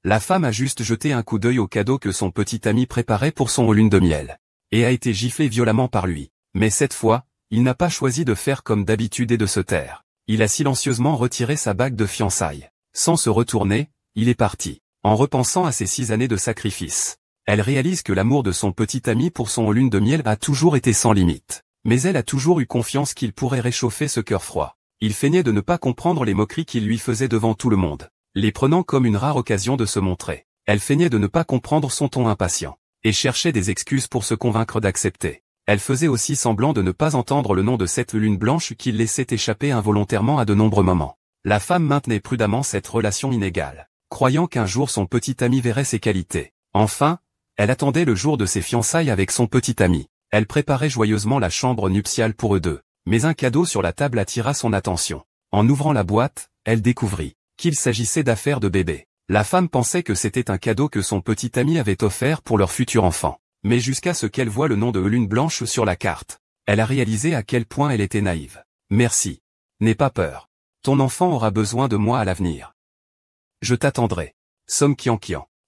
La femme a juste jeté un coup d'œil au cadeau que son petit ami préparait pour son lune de miel, et a été giflée violemment par lui. Mais cette fois, il n'a pas choisi de faire comme d'habitude et de se taire. Il a silencieusement retiré sa bague de fiançailles. Sans se retourner, il est parti. En repensant à ces 6 années de sacrifice, elle réalise que l'amour de son petit ami pour son lune de miel a toujours été sans limite. Mais elle a toujours eu confiance qu'il pourrait réchauffer ce cœur froid. Il feignait de ne pas comprendre les moqueries qu'il lui faisait devant tout le monde, les prenant comme une rare occasion de se montrer. Elle feignait de ne pas comprendre son ton impatient, et cherchait des excuses pour se convaincre d'accepter. Elle faisait aussi semblant de ne pas entendre le nom de cette lune blanche qu'il laissait échapper involontairement à de nombreux moments. La femme maintenait prudemment cette relation inégale, croyant qu'un jour son petit ami verrait ses qualités. Enfin, elle attendait le jour de ses fiançailles avec son petit ami. Elle préparait joyeusement la chambre nuptiale pour eux deux, mais un cadeau sur la table attira son attention. En ouvrant la boîte, elle découvrit qu'il s'agissait d'affaires de bébé. La femme pensait que c'était un cadeau que son petit ami avait offert pour leur futur enfant. Mais jusqu'à ce qu'elle voie le nom de lune blanche sur la carte, elle a réalisé à quel point elle était naïve. Merci. N'aie pas peur. Ton enfant aura besoin de moi à l'avenir. Je t'attendrai. Somme Kian.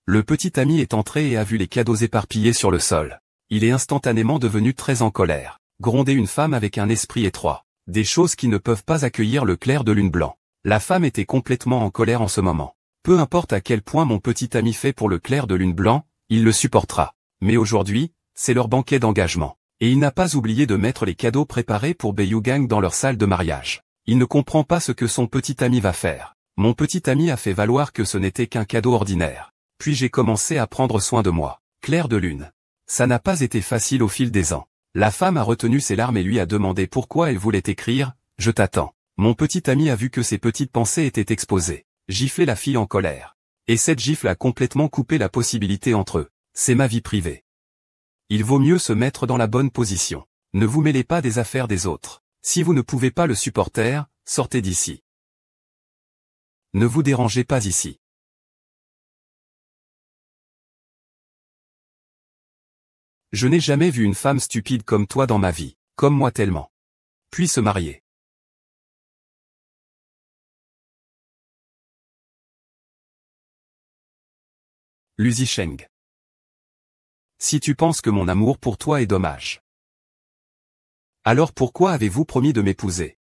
Le petit ami est entré et a vu les cadeaux éparpillés sur le sol. Il est instantanément devenu très en colère. Gronder une femme avec un esprit étroit. Des choses qui ne peuvent pas accueillir le clair de lune blanc. La femme était complètement en colère en ce moment. Peu importe à quel point mon petit ami fait pour le clair de lune blanc, il le supportera. Mais aujourd'hui, c'est leur banquet d'engagement. Et il n'a pas oublié de mettre les cadeaux préparés pour Beiyugang dans leur salle de mariage. Il ne comprend pas ce que son petit ami va faire. Mon petit ami a fait valoir que ce n'était qu'un cadeau ordinaire. Puis j'ai commencé à prendre soin de moi. Clair de lune. Ça n'a pas été facile au fil des ans. La femme a retenu ses larmes et lui a demandé pourquoi elle voulait écrire « Je t'attends ». Mon petit ami a vu que ses petites pensées étaient exposées. Giflé la fille en colère. Et cette gifle a complètement coupé la possibilité entre eux. C'est ma vie privée. Il vaut mieux se mettre dans la bonne position. Ne vous mêlez pas des affaires des autres. Si vous ne pouvez pas le supporter, sortez d'ici. Ne vous dérangez pas ici. Je n'ai jamais vu une femme stupide comme toi dans ma vie, comme moi tellement. Puis se marier. Lu Zisheng. Si tu penses que mon amour pour toi est dommage, alors pourquoi avez-vous promis de m'épouser?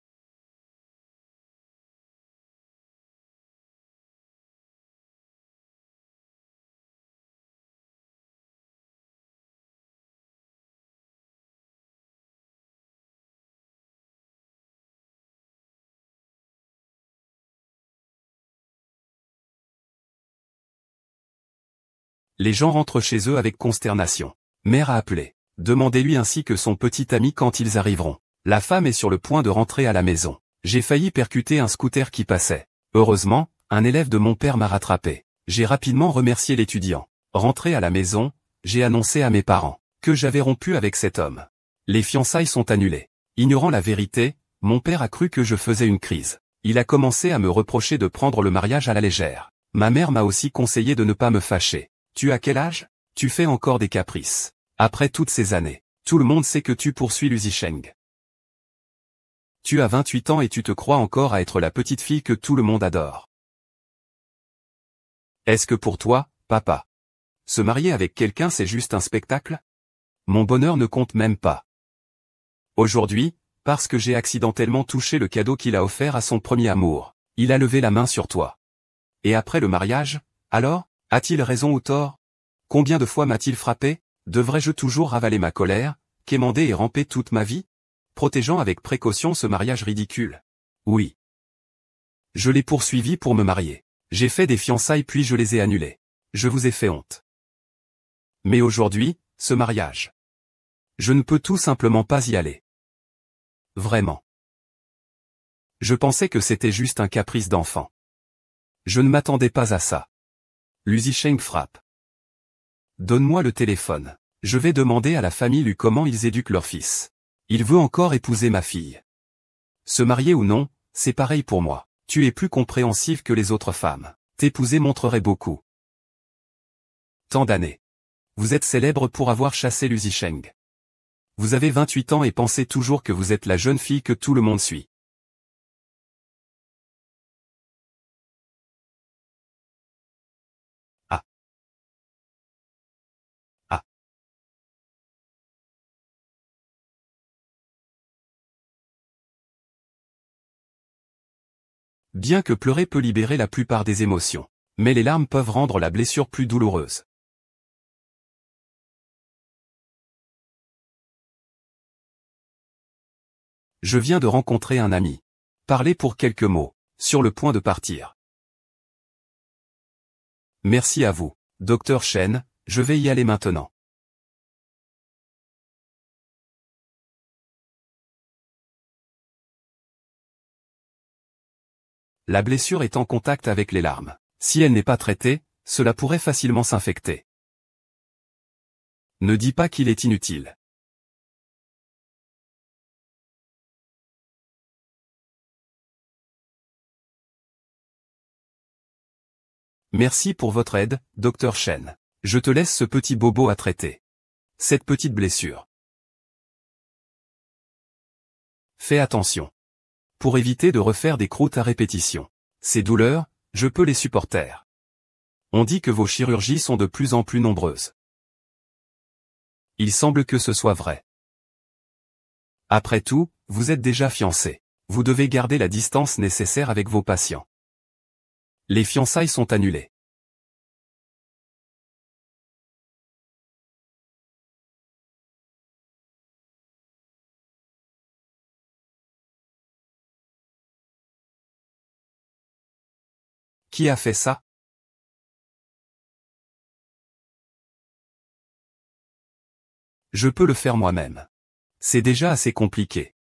Les gens rentrent chez eux avec consternation. Mère a appelé. Demandez-lui ainsi que son petit ami quand ils arriveront. La femme est sur le point de rentrer à la maison. J'ai failli percuter un scooter qui passait. Heureusement, un élève de mon père m'a rattrapé. J'ai rapidement remercié l'étudiant. Rentré à la maison, j'ai annoncé à mes parents que j'avais rompu avec cet homme. Les fiançailles sont annulées. Ignorant la vérité, mon père a cru que je faisais une crise. Il a commencé à me reprocher de prendre le mariage à la légère. Ma mère m'a aussi conseillé de ne pas me fâcher. Tu as quel âge? Tu fais encore des caprices. Après toutes ces années, tout le monde sait que tu poursuis Lu Zisheng. Tu as 28 ans et tu te crois encore à être la petite fille que tout le monde adore. Est-ce que pour toi, papa, se marier avec quelqu'un c'est juste un spectacle? Mon bonheur ne compte même pas. Aujourd'hui, parce que j'ai accidentellement touché le cadeau qu'il a offert à son premier amour, il a levé la main sur toi. Et après le mariage, alors? A-t-il raison ou tort? Combien de fois m'a-t-il frappé? Devrais-je toujours ravaler ma colère, quémander et ramper toute ma vie? Protégeant avec précaution ce mariage ridicule. Oui. Je l'ai poursuivi pour me marier. J'ai fait des fiançailles puis je les ai annulées. Je vous ai fait honte. Mais aujourd'hui, ce mariage. Je ne peux tout simplement pas y aller. Vraiment. Je pensais que c'était juste un caprice d'enfant. Je ne m'attendais pas à ça. Lu Zisheng frappe. Donne-moi le téléphone. Je vais demander à la famille Lu comment ils éduquent leur fils. Il veut encore épouser ma fille. Se marier ou non, c'est pareil pour moi. Tu es plus compréhensive que les autres femmes. T'épouser montrerait beaucoup. Tant d'années. Vous êtes célèbre pour avoir chassé Lu Zisheng. Vous avez 28 ans et pensez toujours que vous êtes la jeune fille que tout le monde suit. Bien que pleurer peut libérer la plupart des émotions, mais les larmes peuvent rendre la blessure plus douloureuse. Je viens de rencontrer un ami. Parlez pour quelques mots, sur le point de partir. Merci à vous, Dr Chen, je vais y aller maintenant. La blessure est en contact avec les larmes. Si elle n'est pas traitée, cela pourrait facilement s'infecter. Ne dis pas qu'il est inutile. Merci pour votre aide, Dr Chen. Je te laisse ce petit bobo à traiter. Cette petite blessure. Fais attention. Pour éviter de refaire des croûtes à répétition. Ces douleurs, je peux les supporter. On dit que vos chirurgies sont de plus en plus nombreuses. Il semble que ce soit vrai. Après tout, vous êtes déjà fiancé. Vous devez garder la distance nécessaire avec vos patients. Les fiançailles sont annulées. Qui a fait ça? Je peux le faire moi-même. C'est déjà assez compliqué.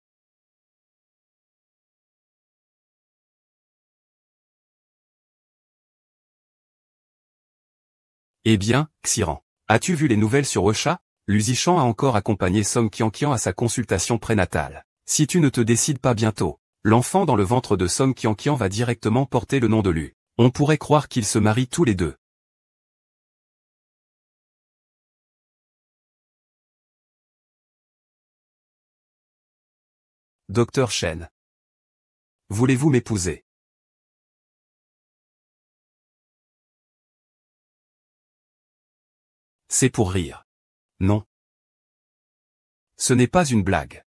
Eh bien, Xiran, as-tu vu les nouvelles sur Ocha? Lu Zishan a encore accompagné Song Qianqian à sa consultation prénatale. Si tu ne te décides pas bientôt, l'enfant dans le ventre de Song Qianqian va directement porter le nom de Lu. On pourrait croire qu'ils se marient tous les deux. Docteur Chen. Voulez-vous m'épouser? C'est pour rire. Non. Ce n'est pas une blague.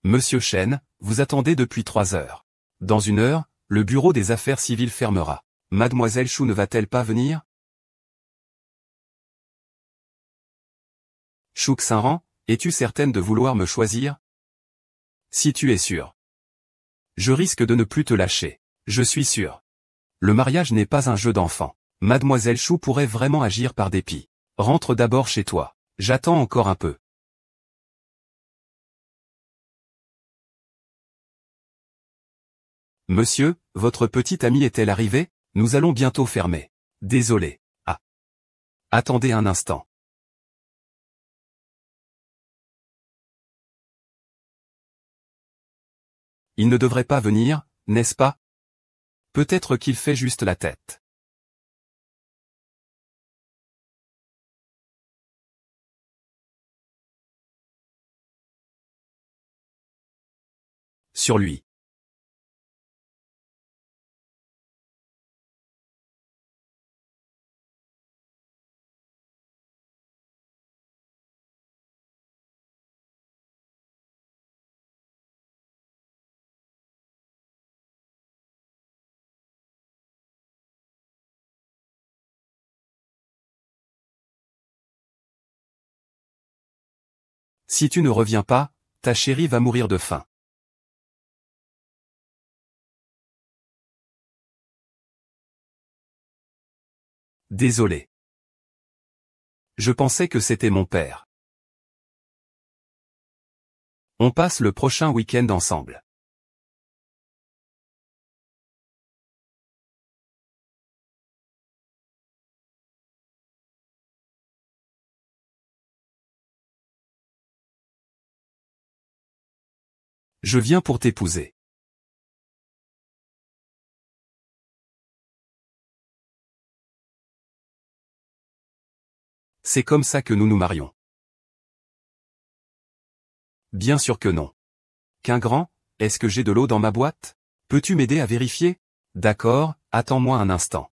Monsieur Chen, vous attendez depuis 3 heures. Dans 1 heure, le bureau des affaires civiles fermera. Mademoiselle Chou ne va-t-elle pas venir? Chou Xinran, es-tu certaine de vouloir me choisir? Si tu es sûre. Je risque de ne plus te lâcher. Je suis sûr. Le mariage n'est pas un jeu d'enfant. Mademoiselle Chou pourrait vraiment agir par dépit. Rentre d'abord chez toi. J'attends encore un peu. Monsieur, votre petite amie est-elle arrivée? Nous allons bientôt fermer. Désolé. Ah. Attendez un instant. Il ne devrait pas venir, n'est-ce pas? Peut-être qu'il fait juste la tête. Sur lui. Si tu ne reviens pas, ta chérie va mourir de faim. Désolé. Je pensais que c'était mon père. On passe le prochain week-end ensemble. Je viens pour t'épouser. C'est comme ça que nous nous marions. Bien sûr que non. Qu'un grand, est-ce que j'ai de l'eau dans ma boîte? Peux-tu m'aider à vérifier? D'accord, attends-moi un instant.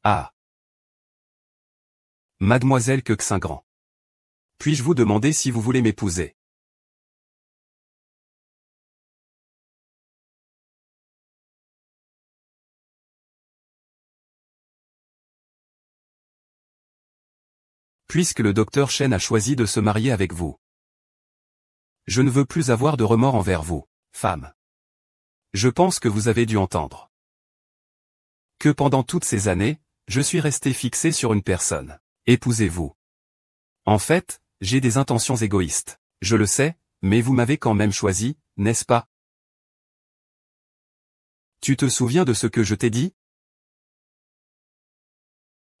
Ah. Mademoiselle Queux-Saint-Grand. Puis-je vous demander si vous voulez m'épouser? Puisque le docteur Chen a choisi de se marier avec vous. Je ne veux plus avoir de remords envers vous, femme. Je pense que vous avez dû entendre. Que pendant toutes ces années, je suis resté fixé sur une personne. Épousez-vous. En fait, j'ai des intentions égoïstes. Je le sais, mais vous m'avez quand même choisi, n'est-ce pas? Tu te souviens de ce que je t'ai dit?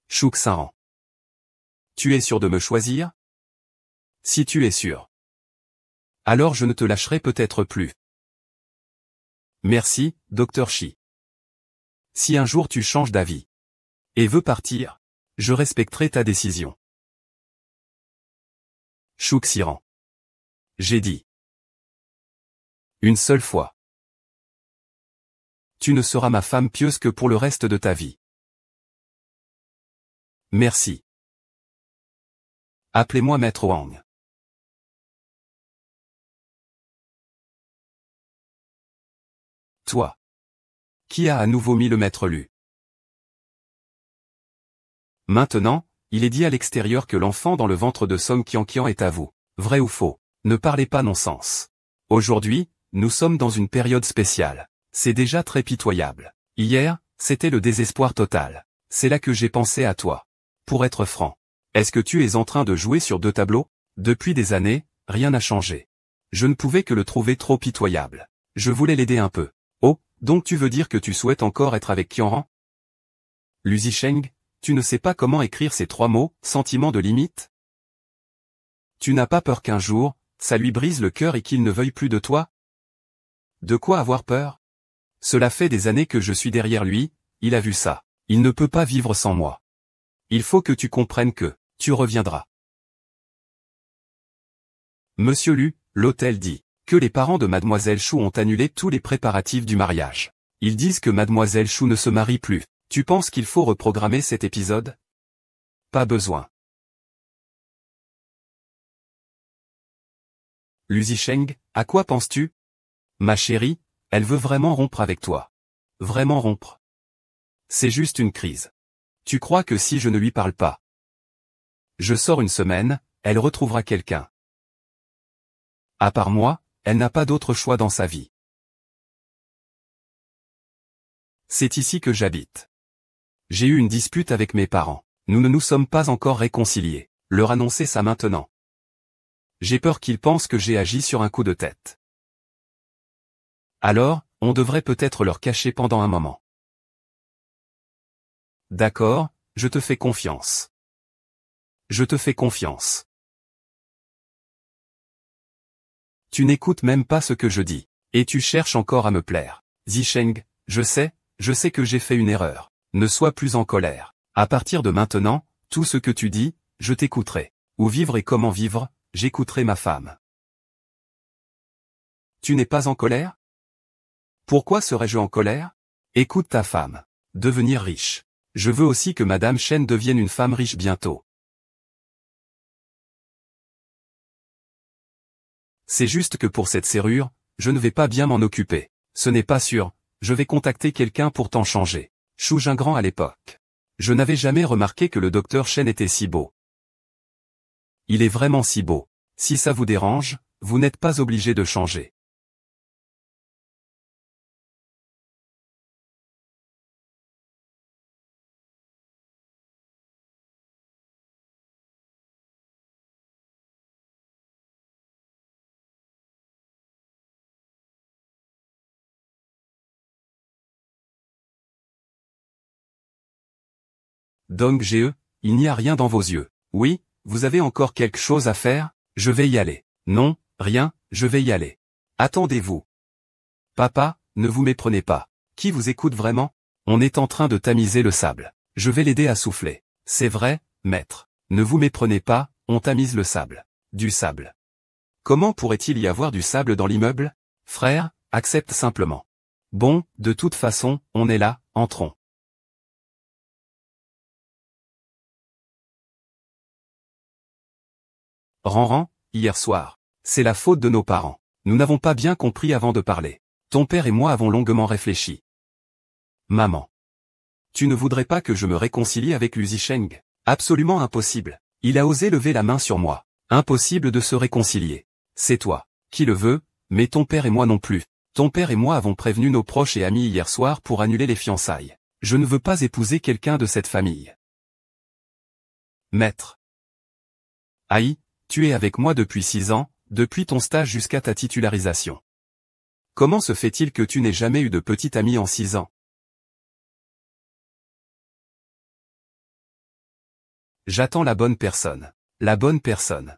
Chouk Saran. Tu es sûr de me choisir? Si tu es sûr. Alors je ne te lâcherai peut-être plus. Merci, Dr. Shi. Si un jour tu changes d'avis et veux partir, je respecterai ta décision. Chouk Siran. J'ai dit. Une seule fois. Tu ne seras ma femme pieuse que pour le reste de ta vie. Merci. Appelez-moi Maître Wang. Toi. Qui a à nouveau mis le Maître Lu? Maintenant, il est dit à l'extérieur que l'enfant dans le ventre de Song Qianqian est à vous. Vrai ou faux? Ne parlez pas non-sens. Aujourd'hui, nous sommes dans une période spéciale. C'est déjà très pitoyable. Hier, c'était le désespoir total. C'est là que j'ai pensé à toi. Pour être franc. Est-ce que tu es en train de jouer sur deux tableaux? Depuis des années, rien n'a changé. Je ne pouvais que le trouver trop pitoyable. Je voulais l'aider un peu. Oh, donc tu veux dire que tu souhaites encore être avec Qianran? Lu Zisheng, tu ne sais pas comment écrire ces trois mots, sentiment de limite? Tu n'as pas peur qu'un jour, ça lui brise le cœur et qu'il ne veuille plus de toi? De quoi avoir peur? Cela fait des années que je suis derrière lui, il a vu ça. Il ne peut pas vivre sans moi. Il faut que tu comprennes que, tu reviendras. Monsieur Lu, l'hôtel dit, que les parents de Mademoiselle Chou ont annulé tous les préparatifs du mariage. Ils disent que Mademoiselle Chou ne se marie plus. Tu penses qu'il faut reprogrammer cet épisode? Pas besoin. Lu Zisheng, à quoi penses-tu? Ma chérie, elle veut vraiment rompre avec toi. Vraiment rompre. C'est juste une crise. Tu crois que si je ne lui parle pas, je sors une semaine, elle retrouvera quelqu'un. À part moi, elle n'a pas d'autre choix dans sa vie. C'est ici que j'habite. J'ai eu une dispute avec mes parents. Nous ne nous sommes pas encore réconciliés. Leur annoncer ça maintenant. J'ai peur qu'ils pensent que j'ai agi sur un coup de tête. Alors, on devrait peut-être leur cacher pendant un moment. D'accord, je te fais confiance. Je te fais confiance. Tu n'écoutes même pas ce que je dis. Et tu cherches encore à me plaire. Zisheng, je sais que j'ai fait une erreur. Ne sois plus en colère. À partir de maintenant, tout ce que tu dis, je t'écouterai. Où vivre et comment vivre, j'écouterai ma femme. Tu n'es pas en colère? Pourquoi serais-je en colère? Écoute ta femme. Devenir riche. Je veux aussi que Madame Chen devienne une femme riche bientôt. C'est juste que pour cette serrure, je ne vais pas bien m'en occuper. Ce n'est pas sûr, je vais contacter quelqu'un pour t'en changer. Chou Jingran à l'époque. Je n'avais jamais remarqué que le docteur Chen était si beau. Il est vraiment si beau. Si ça vous dérange, vous n'êtes pas obligé de changer. Dong Ge, il n'y a rien dans vos yeux. Oui, vous avez encore quelque chose à faire? Je vais y aller. Non, rien, je vais y aller. Attendez-vous. Papa, ne vous méprenez pas. Qui vous écoute vraiment? On est en train de tamiser le sable. Je vais l'aider à souffler. C'est vrai, maître. Ne vous méprenez pas, on tamise le sable. Du sable. Comment pourrait-il y avoir du sable dans l'immeuble? Frère, accepte simplement. Bon, de toute façon, on est là, entrons. Ranran, hier soir. C'est la faute de nos parents. Nous n'avons pas bien compris avant de parler. Ton père et moi avons longuement réfléchi. Maman. Tu ne voudrais pas que je me réconcilie avec Lu Zisheng? Absolument impossible. Il a osé lever la main sur moi. Impossible de se réconcilier. C'est toi qui le veux, mais ton père et moi non plus. Ton père et moi avons prévenu nos proches et amis hier soir pour annuler les fiançailles. Je ne veux pas épouser quelqu'un de cette famille. Maître. Aïe, tu es avec moi depuis 6 ans, depuis ton stage jusqu'à ta titularisation. Comment se fait-il que tu n'aies jamais eu de petit ami en 6 ans? J'attends la bonne personne. La bonne personne.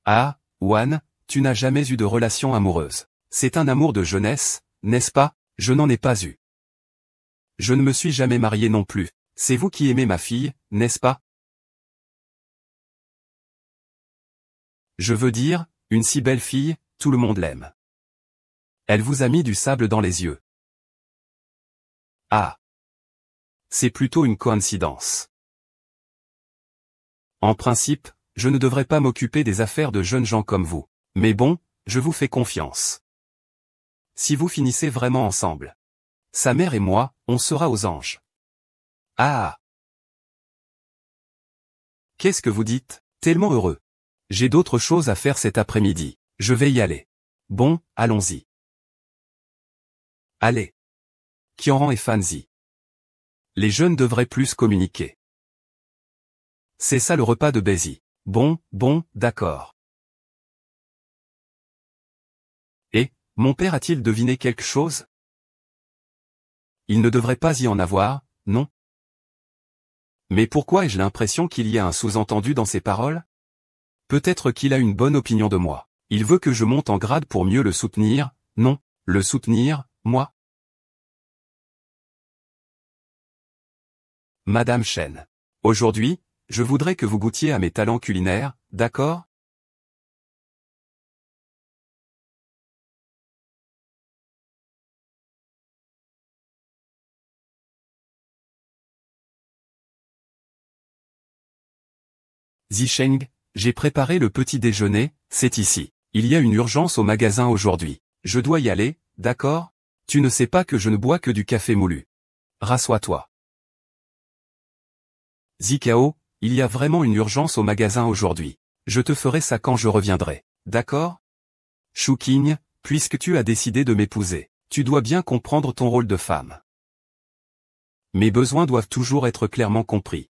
Ah, Wan, tu n'as jamais eu de relation amoureuse. C'est un amour de jeunesse, n'est-ce pas? Je n'en ai pas eu. Je ne me suis jamais marié non plus. C'est vous qui aimez ma fille, n'est-ce pas? Je veux dire, une si belle fille, tout le monde l'aime. Elle vous a mis du sable dans les yeux. Ah. C'est plutôt une coïncidence. En principe, je ne devrais pas m'occuper des affaires de jeunes gens comme vous. Mais bon, je vous fais confiance. Si vous finissez vraiment ensemble. Sa mère et moi, on sera aux anges. Ah. Qu'est-ce que vous dites? Tellement heureux. J'ai d'autres choses à faire cet après-midi. Je vais y aller. Bon, allons-y. Allez. Qianran et Fanzi. Les jeunes devraient plus communiquer. C'est ça le repas de Bézi. Bon, d'accord. Et, mon père a-t-il deviné quelque chose? Il ne devrait pas y en avoir, non? Mais pourquoi ai-je l'impression qu'il y a un sous-entendu dans ses paroles? Peut-être qu'il a une bonne opinion de moi. Il veut que je monte en grade pour mieux le soutenir, non? Le soutenir, moi? Madame Chen. Aujourd'hui, je voudrais que vous goûtiez à mes talents culinaires, d'accord? Zisheng, j'ai préparé le petit déjeuner, c'est ici. Il y a une urgence au magasin aujourd'hui. Je dois y aller, d'accord? Tu ne sais pas que je ne bois que du café moulu. Rassois-toi. Zikao, il y a vraiment une urgence au magasin aujourd'hui. Je te ferai ça quand je reviendrai, d'accord? Shuqing, puisque tu as décidé de m'épouser, tu dois bien comprendre ton rôle de femme. Mes besoins doivent toujours être clairement compris.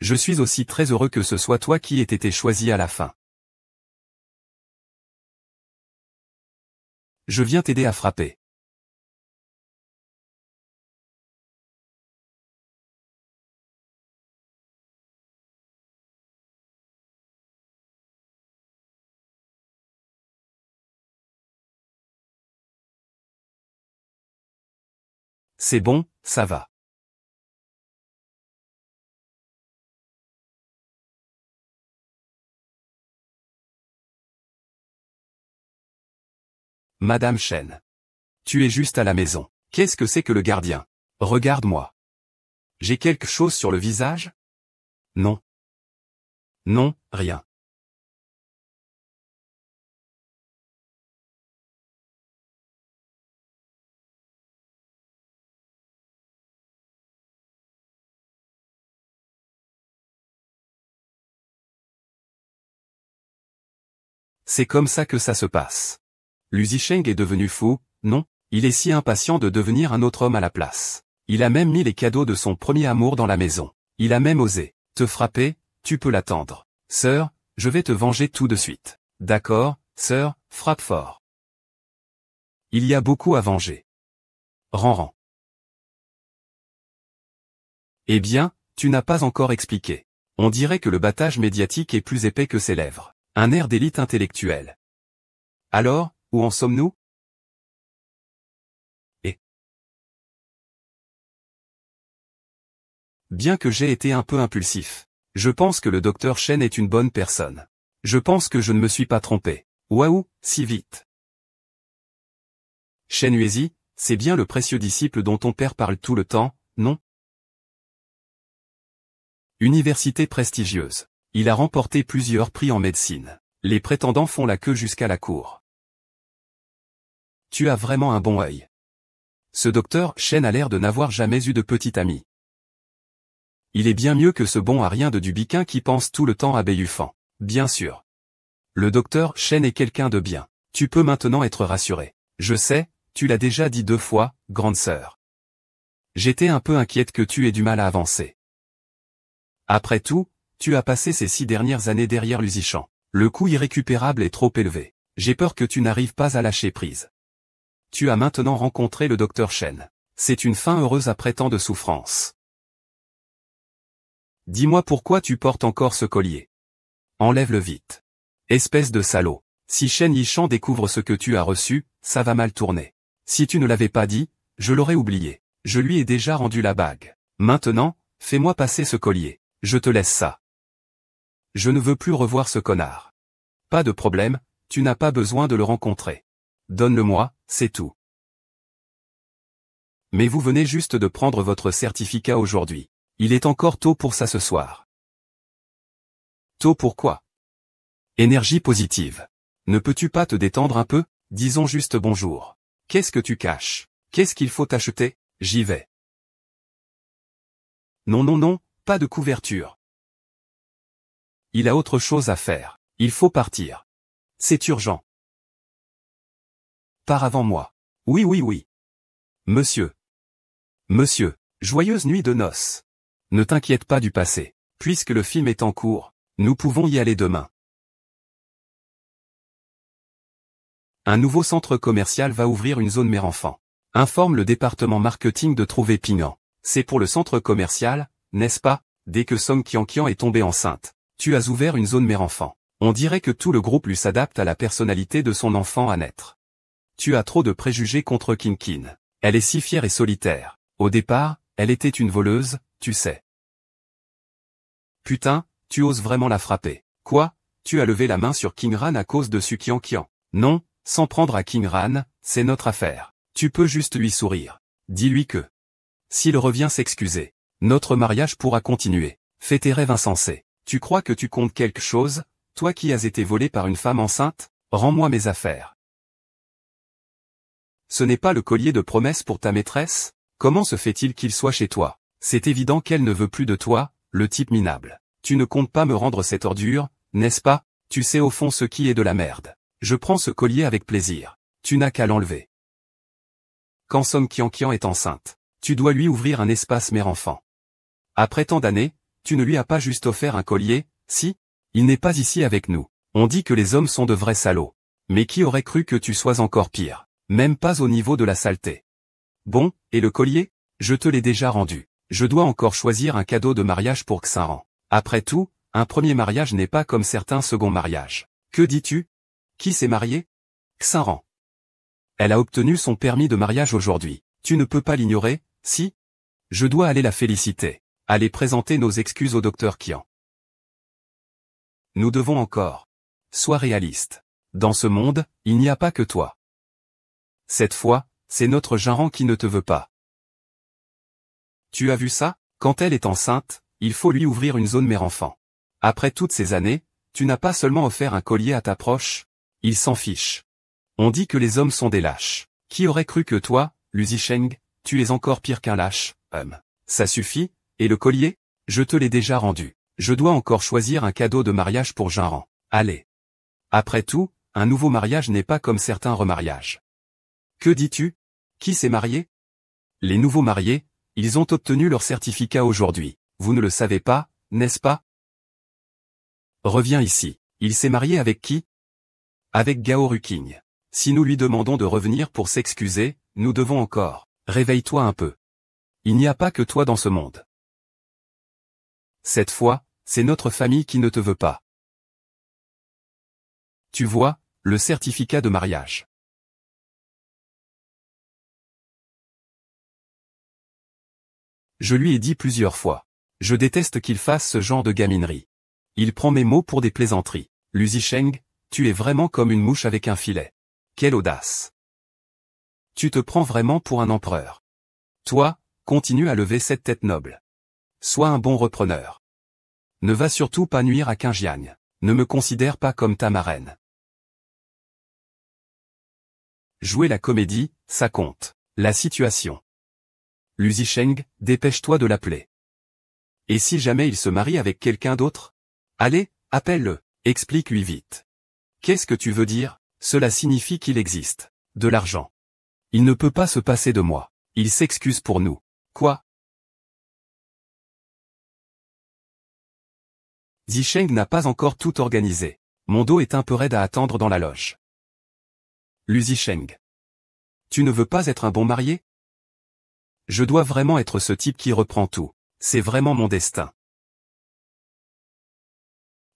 Je suis aussi très heureux que ce soit toi qui aies été choisi à la fin. Je viens t'aider à frapper. C'est bon, ça va. Madame Chen. Tu es juste à la maison. Qu'est-ce que c'est que le gardien? Regarde-moi. J'ai quelque chose sur le visage? Non. Non, rien. C'est comme ça que ça se passe. Lu Zisheng est devenu fou, non? Il est si impatient de devenir un autre homme à la place. Il a même mis les cadeaux de son premier amour dans la maison. Il a même osé te frapper, tu peux l'attendre. Sœur, je vais te venger tout de suite. D'accord, sœur, frappe fort. Il y a beaucoup à venger. Ranran. Eh bien, tu n'as pas encore expliqué. On dirait que le battage médiatique est plus épais que ses lèvres. Un air d'élite intellectuelle. Alors, où en sommes-nous? Et bien que j'ai été un peu impulsif, je pense que le docteur Chen est une bonne personne. Je pense que je ne me suis pas trompé. Waouh, si vite. Shen Yuezi, C'est bien le précieux disciple dont ton père parle tout le temps, non? Université prestigieuse. Il a remporté plusieurs prix en médecine. Les prétendants font la queue jusqu'à la cour. Tu as vraiment un bon œil. Ce docteur Chen a l'air de n'avoir jamais eu de petit ami. Il est bien mieux que ce bon à rien de Dubiquin qui pense tout le temps à Béhufan. Bien sûr. Le docteur Chen est quelqu'un de bien. Tu peux maintenant être rassuré. Je sais, tu l'as déjà dit 2 fois, grande sœur. J'étais un peu inquiète que tu aies du mal à avancer. Après tout, tu as passé ces 6 dernières années derrière Lusichan. Le coût irrécupérable est trop élevé. J'ai peur que tu n'arrives pas à lâcher prise. Tu as maintenant rencontré le docteur Chen. C'est une fin heureuse après tant de souffrance. Dis-moi pourquoi tu portes encore ce collier. Enlève-le vite. Espèce de salaud. Si Chen Yishan découvre ce que tu as reçu, ça va mal tourner. Si tu ne l'avais pas dit, je l'aurais oublié. Je lui ai déjà rendu la bague. Maintenant, fais-moi passer ce collier. Je te laisse ça. Je ne veux plus revoir ce connard. Pas de problème, tu n'as pas besoin de le rencontrer. Donne-le-moi, c'est tout. Mais vous venez juste de prendre votre certificat aujourd'hui. Il est encore tôt pour ça ce soir. Tôt pourquoi? Énergie positive. Ne peux-tu pas te détendre un peu? Disons juste bonjour. Qu'est-ce que tu caches? Qu'est-ce qu'il faut acheter? J'y vais. Non non non, pas de couverture. Il a autre chose à faire. Il faut partir. C'est urgent. Pars avant moi. Oui oui oui. Monsieur. Monsieur, joyeuse nuit de noces. Ne t'inquiète pas du passé. Puisque le film est en cours, nous pouvons y aller demain. Un nouveau centre commercial va ouvrir une zone mère-enfant. Informe le département marketing de Trouvé Pingant. C'est pour le centre commercial, n'est-ce pas? Dès que Song Qianqian est tombée enceinte, tu as ouvert une zone mère-enfant. On dirait que tout le groupe lui s'adapte à la personnalité de son enfant à naître. Tu as trop de préjugés contre Kinkin. Elle est si fière et solitaire. Au départ, elle était une voleuse, tu sais. Putain, tu oses vraiment la frapper. Quoi? Tu as levé la main sur Qingran à cause de Su Qianqian. Non, sans prendre à Qingran, c'est notre affaire. Tu peux juste lui sourire. Dis-lui que s'il revient s'excuser, notre mariage pourra continuer. Fais tes rêves insensés. Tu crois que tu comptes quelque chose, toi qui as été volé par une femme enceinte? Rends-moi mes affaires. Ce n'est pas le collier de promesse pour ta maîtresse? Comment se fait-il qu'il soit chez toi? C'est évident qu'elle ne veut plus de toi, le type minable. Tu ne comptes pas me rendre cette ordure, n'est-ce pas? Tu sais au fond ce qui est de la merde. Je prends ce collier avec plaisir. Tu n'as qu'à l'enlever. Quand Song Qianqian est enceinte, tu dois lui ouvrir un espace mère-enfant. Après tant d'années, tu ne lui as pas juste offert un collier, si? Il n'est pas ici avec nous. On dit que les hommes sont de vrais salauds. Mais qui aurait cru que tu sois encore pire? Même pas au niveau de la saleté. Bon, et le collier? Je te l'ai déjà rendu. Je dois encore choisir un cadeau de mariage pour Xinran. Après tout, un premier mariage n'est pas comme certains seconds mariages. Que dis-tu? Qui s'est marié? Xinran. Elle a obtenu son permis de mariage aujourd'hui. Tu ne peux pas l'ignorer, si? Je dois aller la féliciter. Aller présenter nos excuses au docteur Qian. Nous devons encore. Sois réaliste. Dans ce monde, il n'y a pas que toi. Cette fois, c'est notre Jinran qui ne te veut pas. Tu as vu ça? Quand elle est enceinte, il faut lui ouvrir une zone mère-enfant. Après toutes ces années, tu n'as pas seulement offert un collier à ta proche, il s'en fiche. On dit que les hommes sont des lâches. Qui aurait cru que toi, Lu Zisheng, tu es encore pire qu'un lâche? Ça suffit, et le collier? Je te l'ai déjà rendu. Je dois encore choisir un cadeau de mariage pour Jinran. Allez. Après tout, un nouveau mariage n'est pas comme certains remariages. Que dis-tu? Qui s'est marié? Les nouveaux mariés, ils ont obtenu leur certificat aujourd'hui. Vous ne le savez pas, n'est-ce pas? Reviens ici. Il s'est marié avec qui? Avec Gao Ruking. Si nous lui demandons de revenir pour s'excuser, nous devons encore. Réveille-toi un peu. Il n'y a pas que toi dans ce monde. Cette fois, c'est notre famille qui ne te veut pas. Tu vois, le certificat de mariage. Je lui ai dit plusieurs fois. Je déteste qu'il fasse ce genre de gaminerie. Il prend mes mots pour des plaisanteries. Lu Zisheng, tu es vraiment comme une mouche avec un filet. Quelle audace. Tu te prends vraiment pour un empereur. Toi, continue à lever cette tête noble. Sois un bon repreneur. Ne va surtout pas nuire à Qingjiang. Ne me considère pas comme ta marraine. Jouer la comédie, ça compte. La situation. Lu Zisheng, dépêche-toi de l'appeler. Et si jamais il se marie avec quelqu'un d'autre? Allez, appelle-le, explique-lui vite. Qu'est-ce que tu veux dire? Cela signifie qu'il existe de l'argent. Il ne peut pas se passer de moi. Il s'excuse pour nous. Quoi? Zisheng n'a pas encore tout organisé. Mon dos est un peu raide à attendre dans la loge. Lu Zisheng. Tu ne veux pas être un bon marié? Je dois vraiment être ce type qui reprend tout. C'est vraiment mon destin.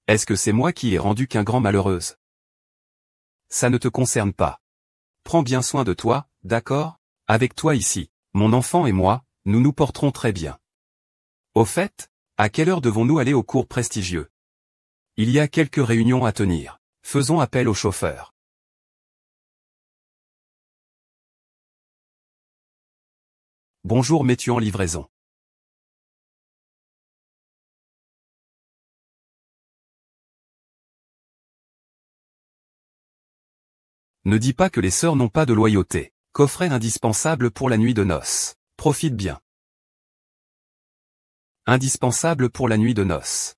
Est-ce que c'est moi qui ai rendu qu'un grand malheureuse? Ça ne te concerne pas. Prends bien soin de toi, d'accord? Avec toi ici, mon enfant et moi, nous nous porterons très bien. Au fait, à quelle heure devons-nous aller au cours prestigieux? Il y a quelques réunions à tenir. Faisons appel au chauffeur. Bonjour, mets-tu en livraison? Ne dis pas que les sœurs n'ont pas de loyauté. Coffret indispensable pour la nuit de noces. Profite bien. Indispensable pour la nuit de noces.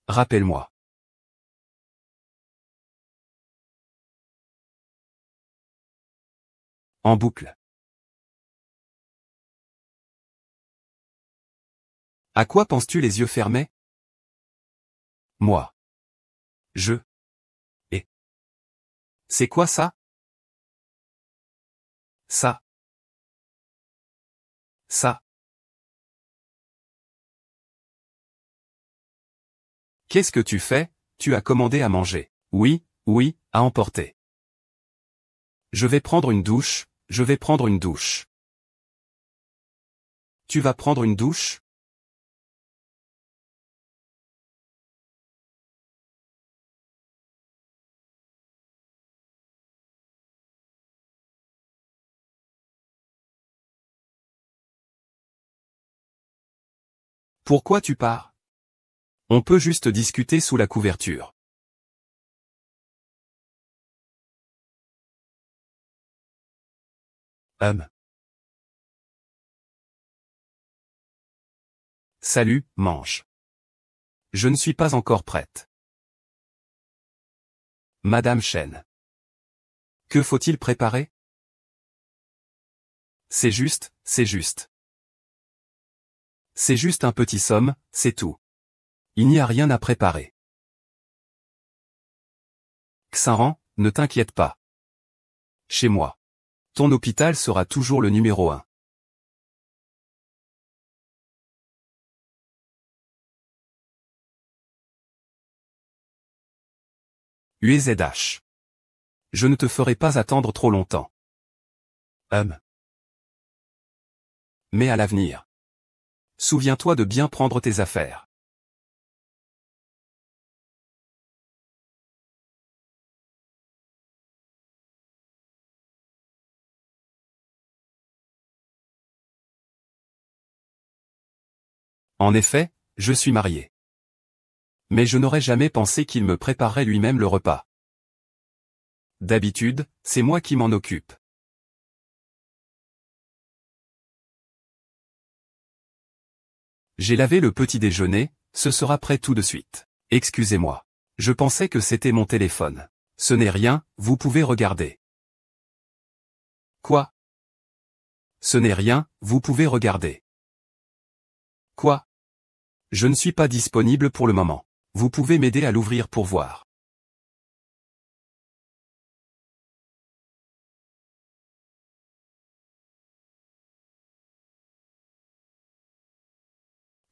Rappelle-moi. En boucle. À quoi penses-tu les yeux fermés? Moi. Je. Et. C'est quoi ça? Ça. Ça. Qu'est-ce que tu fais? Tu as commandé à manger. Oui, oui, à emporter. Je vais prendre une douche, je vais prendre une douche. Tu vas prendre une douche? Pourquoi tu pars? On peut juste discuter sous la couverture. Salut, mange. Je ne suis pas encore prête. Madame Chen. Que faut-il préparer? C'est juste, c'est juste. C'est juste un petit somme, c'est tout. Il n'y a rien à préparer. Xinran, ne t'inquiète pas. Chez moi. Ton hôpital sera toujours le numéro 1. UZH. Je ne te ferai pas attendre trop longtemps. Mais à l'avenir. Souviens-toi de bien prendre tes affaires. En effet, je suis marié. Mais je n'aurais jamais pensé qu'il me préparerait lui-même le repas. D'habitude, c'est moi qui m'en occupe. J'ai lavé le petit déjeuner, ce sera prêt tout de suite. Excusez-moi. Je pensais que c'était mon téléphone. Ce n'est rien, vous pouvez regarder. Quoi? Ce n'est rien, vous pouvez regarder. Quoi? Je ne suis pas disponible pour le moment. Vous pouvez m'aider à l'ouvrir pour voir.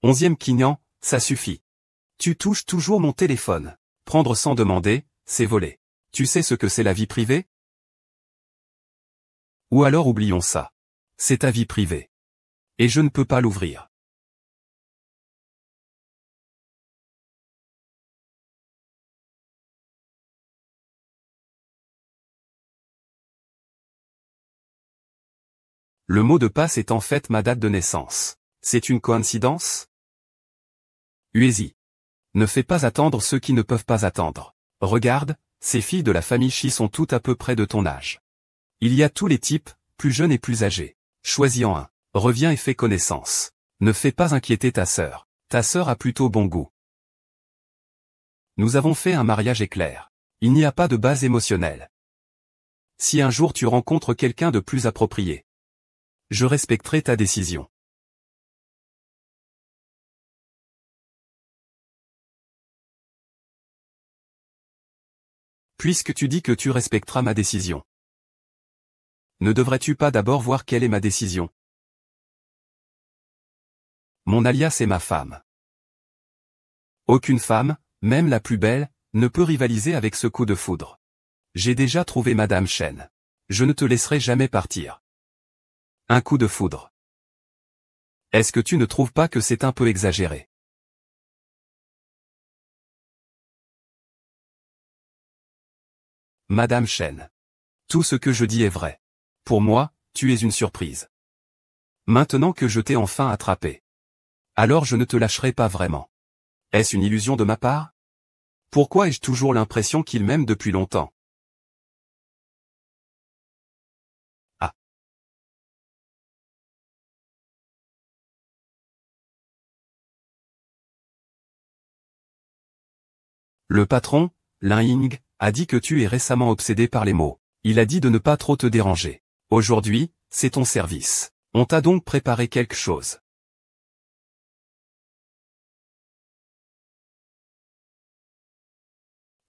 Onzième Quignan, ça suffit. Tu touches toujours mon téléphone. Prendre sans demander, c'est voler. Tu sais ce que c'est la vie privée? Ou alors oublions ça. C'est ta vie privée. Et je ne peux pas l'ouvrir. Le mot de passe est en fait ma date de naissance. C'est une coïncidence? Huézi. Ne fais pas attendre ceux qui ne peuvent pas attendre. Regarde, ces filles de la famille Chi sont toutes à peu près de ton âge. Il y a tous les types, plus jeunes et plus âgés. Choisis-en un. Reviens et fais connaissance. Ne fais pas inquiéter ta sœur. Ta sœur a plutôt bon goût. Nous avons fait un mariage éclair. Il n'y a pas de base émotionnelle. Si un jour tu rencontres quelqu'un de plus approprié, je respecterai ta décision. Puisque tu dis que tu respecteras ma décision, ne devrais-tu pas d'abord voir quelle est ma décision? Mon alias est ma femme. Aucune femme, même la plus belle, ne peut rivaliser avec ce coup de foudre. J'ai déjà trouvé Madame Chen. Je ne te laisserai jamais partir. Un coup de foudre. Est-ce que tu ne trouves pas que c'est un peu exagéré? Madame Chen. Tout ce que je dis est vrai. Pour moi, tu es une surprise. Maintenant que je t'ai enfin attrapé, alors je ne te lâcherai pas vraiment. Est-ce une illusion de ma part? Pourquoi ai-je toujours l'impression qu'il m'aime depuis longtemps? Ah. Le patron, Lin Ying, a dit que tu es récemment obsédé par les mots. Il a dit de ne pas trop te déranger. Aujourd'hui, c'est ton service. On t'a donc préparé quelque chose.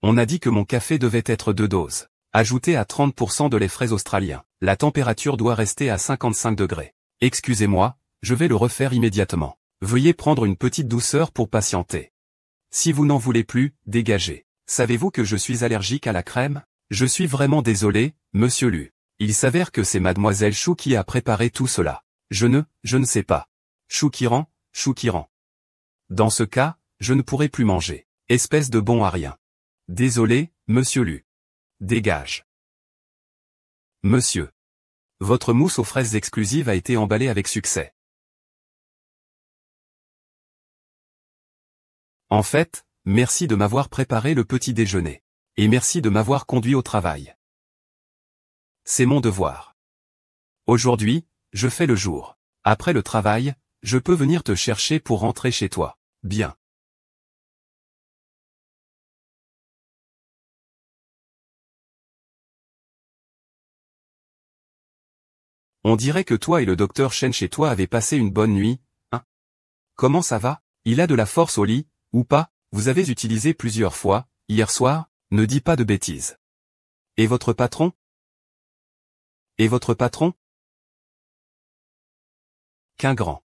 On a dit que mon café devait être 2 doses. Ajouté à 30% de lait frais australien. La température doit rester à 55 degrés. Excusez-moi, je vais le refaire immédiatement. Veuillez prendre une petite douceur pour patienter. Si vous n'en voulez plus, dégagez. Savez-vous que je suis allergique à la crème? Je suis vraiment désolé, monsieur Lu. Il s'avère que c'est mademoiselle Chou qui a préparé tout cela. Je ne sais pas. Choukiran. Dans ce cas, je ne pourrai plus manger. Espèce de bon à rien. Désolé, monsieur Lu. Dégage. Monsieur. Votre mousse aux fraises exclusive a été emballée avec succès. En fait, merci de m'avoir préparé le petit déjeuner. Et merci de m'avoir conduit au travail. C'est mon devoir. Aujourd'hui, je fais le jour. Après le travail, je peux venir te chercher pour rentrer chez toi. Bien. On dirait que toi et le docteur Chen chez toi avez passé une bonne nuit, hein? Comment ça va? Il a de la force au lit, ou pas? Vous avez utilisé plusieurs fois, hier soir? Ne dis pas de bêtises. Et votre patron? Et votre patron? Qu'un grand.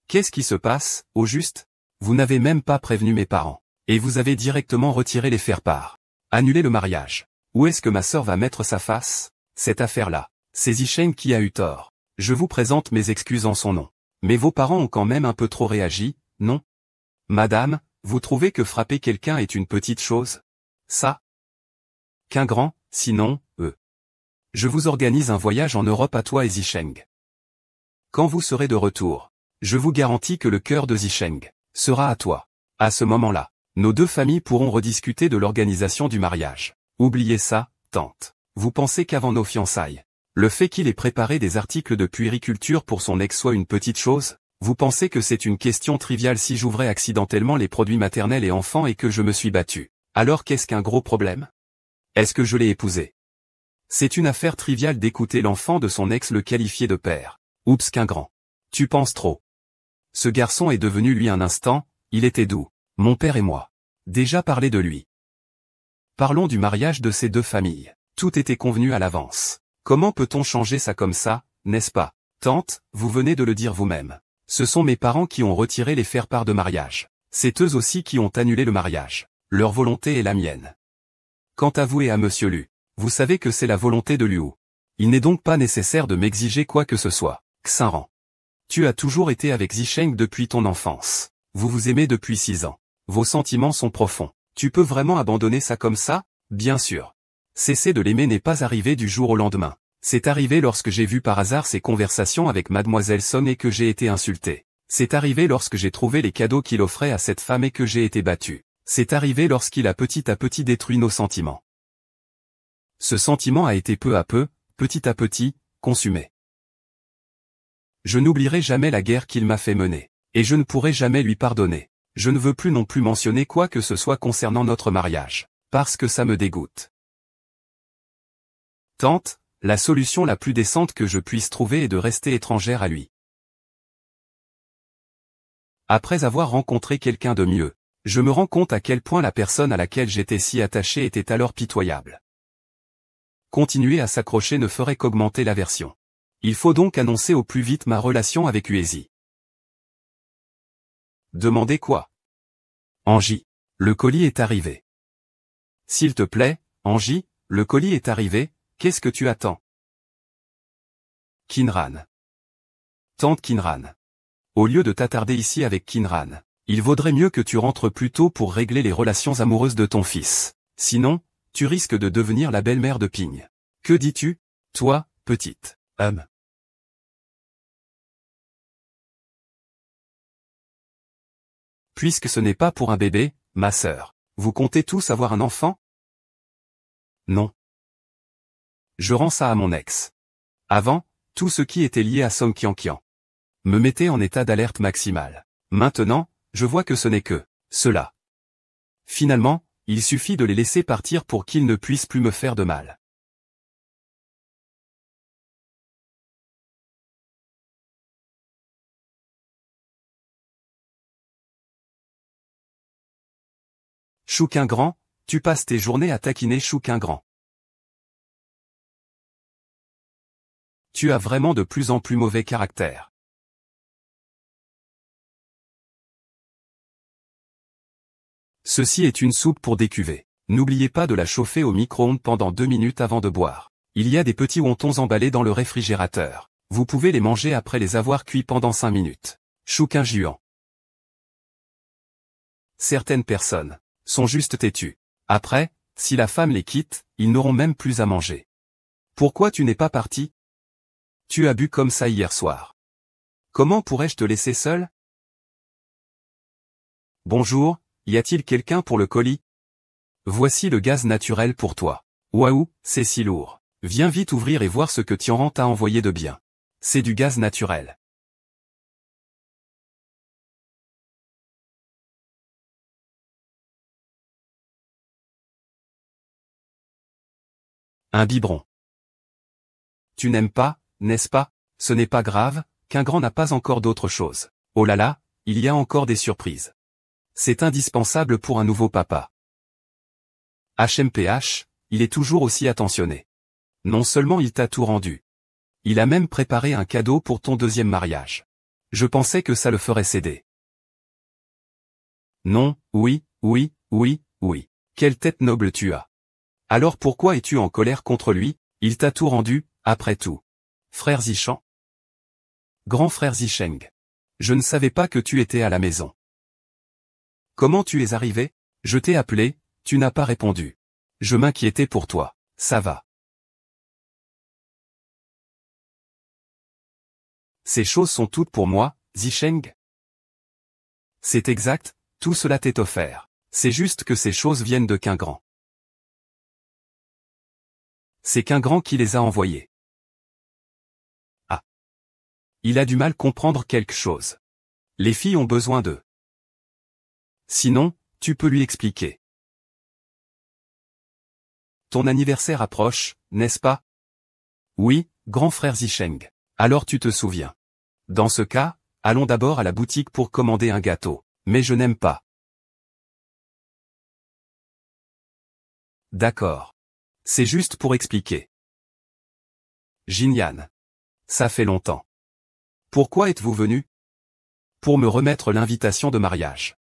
Qu'est-ce qui se passe, au juste? Vous n'avez même pas prévenu mes parents. Et vous avez directement retiré les faire-part. Annulé le mariage. Où est-ce que ma sœur va mettre sa face? Cette affaire-là. C'est Zicheng qui a eu tort. Je vous présente mes excuses en son nom. Mais vos parents ont quand même un peu trop réagi, non? Madame, vous trouvez que frapper quelqu'un est une petite chose? Ça? Qu'un grand, sinon, je vous organise un voyage en Europe à toi et Zicheng. Quand vous serez de retour, je vous garantis que le cœur de Zicheng sera à toi. À ce moment-là, Nos deux familles pourront rediscuter de l'organisation du mariage. Oubliez ça, tante. Vous pensez qu'avant nos fiançailles, le fait qu'il ait préparé des articles de puériculture pour son ex soit une petite chose? Vous pensez que c'est une question triviale si j'ouvrais accidentellement les produits maternels et enfants et que je me suis battu? Alors qu'est-ce qu'un gros problème? Est-ce que je l'ai épousé? C'est une affaire triviale d'écouter l'enfant de son ex le qualifier de père. Oups qu'un grand. Tu penses trop. Ce garçon est devenu lui un instant, il était doux. Mon père et moi. Déjà parlé de lui. Parlons du mariage de ces deux familles. Tout était convenu à l'avance. Comment peut-on changer ça comme ça, n'est-ce pas? Tante, vous venez de le dire vous-même. Ce sont mes parents qui ont retiré les faire-part de mariage. C'est eux aussi qui ont annulé le mariage. Leur volonté est la mienne. Quant à vous et à Monsieur Lu, vous savez que c'est la volonté de Liu. Il n'est donc pas nécessaire de m'exiger quoi que ce soit. Xinran. Tu as toujours été avec Zisheng depuis ton enfance. Vous vous aimez depuis 6 ans. Vos sentiments sont profonds. Tu peux vraiment abandonner ça comme ça? Bien sûr. Cesser de l'aimer n'est pas arrivé du jour au lendemain. C'est arrivé lorsque j'ai vu par hasard ses conversations avec Mademoiselle Song et que j'ai été insulté. C'est arrivé lorsque j'ai trouvé les cadeaux qu'il offrait à cette femme et que j'ai été battu. C'est arrivé lorsqu'il a petit à petit détruit nos sentiments. Ce sentiment a été peu à peu, petit à petit, consumé. Je n'oublierai jamais la guerre qu'il m'a fait mener. Et je ne pourrai jamais lui pardonner. Je ne veux plus non plus mentionner quoi que ce soit concernant notre mariage. Parce que ça me dégoûte. Tante, la solution la plus décente que je puisse trouver est de rester étrangère à lui. Après avoir rencontré quelqu'un de mieux, je me rends compte à quel point la personne à laquelle j'étais si attaché était alors pitoyable. Continuer à s'accrocher ne ferait qu'augmenter l'aversion. Il faut donc annoncer au plus vite ma relation avec Uezi. Demandez quoi? Angie. Le colis est arrivé. S'il te plaît, Angie, le colis est arrivé, qu'est-ce que tu attends? Kinran. Tante Kinran. Au lieu de t'attarder ici avec Kinran, il vaudrait mieux que tu rentres plus tôt pour régler les relations amoureuses de ton fils. Sinon, tu risques de devenir la belle-mère de Ping. Que dis-tu, toi, petite? Puisque ce n'est pas pour un bébé, ma sœur, vous comptez tous avoir un enfant? Non. Je rends ça à mon ex. Avant, tout ce qui était lié à Song Qianqian me mettait en état d'alerte maximale. Maintenant, je vois que ce n'est que cela. Finalement, il suffit de les laisser partir pour qu'ils ne puissent plus me faire de mal. Chouquin grand, tu passes tes journées à taquiner Chouquin grand. Tu as vraiment de plus en plus mauvais caractère. Ceci est une soupe pour décuver. N'oubliez pas de la chauffer au micro-ondes pendant 2 minutes avant de boire. Il y a des petits wontons emballés dans le réfrigérateur. Vous pouvez les manger après les avoir cuits pendant 5 minutes. Chouquin juan. Certaines personnes sont juste têtues. Après, si la femme les quitte, ils n'auront même plus à manger. Pourquoi tu n'es pas parti? Tu as bu comme ça hier soir. Comment pourrais-je te laisser seul? Bonjour, y a-t-il quelqu'un pour le colis? Voici le gaz naturel pour toi. Waouh, c'est si lourd. Viens vite ouvrir et voir ce que Tianran t'a envoyé de bien. C'est du gaz naturel. Un biberon. Tu n'aimes pas, n'est-ce pas? Ce n'est pas grave, qu'un grand n'a pas encore d'autre chose. Oh là là, il y a encore des surprises. C'est indispensable pour un nouveau papa. HMPH, il est toujours aussi attentionné. Non seulement il t'a tout rendu. Il a même préparé un cadeau pour ton 2e mariage. Je pensais que ça le ferait céder. Non, oui, oui, oui, oui. Quelle tête noble tu as. Alors pourquoi es-tu en colère contre lui? Il t'a tout rendu, après tout. Frère Zichan. Grand frère Zicheng. Je ne savais pas que tu étais à la maison. Comment tu es arrivé? Je t'ai appelé, tu n'as pas répondu. Je m'inquiétais pour toi. Ça va. Ces choses sont toutes pour moi, Zicheng? C'est exact, tout cela t'est offert. C'est juste que ces choses viennent de Qu'un Grand. C'est Qu'un Grand qui les a envoyées. Ah. Il a du mal comprendre quelque chose. Les filles ont besoin d'eux. Sinon, tu peux lui expliquer. Ton anniversaire approche, n'est-ce pas? Oui, grand frère Zicheng. Alors tu te souviens. Dans ce cas, allons d'abord à la boutique pour commander un gâteau. Mais je n'aime pas. D'accord. C'est juste pour expliquer. Jinyan. Ça fait longtemps. Pourquoi êtes-vous venu? Pour me remettre l'invitation de mariage.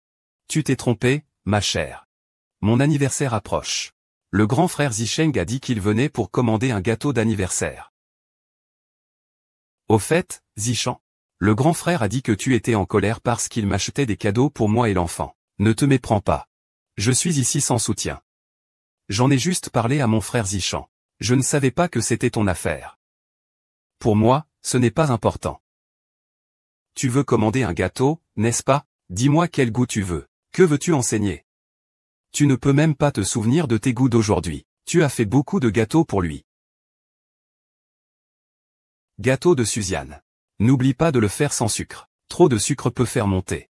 Tu t'es trompé, ma chère. Mon anniversaire approche. Le grand frère Zicheng a dit qu'il venait pour commander un gâteau d'anniversaire. Au fait, Zichan, le grand frère a dit que tu étais en colère parce qu'il m'achetait des cadeaux pour moi et l'enfant. Ne te méprends pas. Je suis ici sans soutien. J'en ai juste parlé à mon frère Zichan. Je ne savais pas que c'était ton affaire. Pour moi, ce n'est pas important. Tu veux commander un gâteau, n'est-ce pas? Dis-moi quel goût tu veux. Que veux-tu enseigner? Tu ne peux même pas te souvenir de tes goûts d'aujourd'hui. Tu as fait beaucoup de gâteaux pour lui. Gâteau de Suzanne. N'oublie pas de le faire sans sucre. Trop de sucre peut faire monter.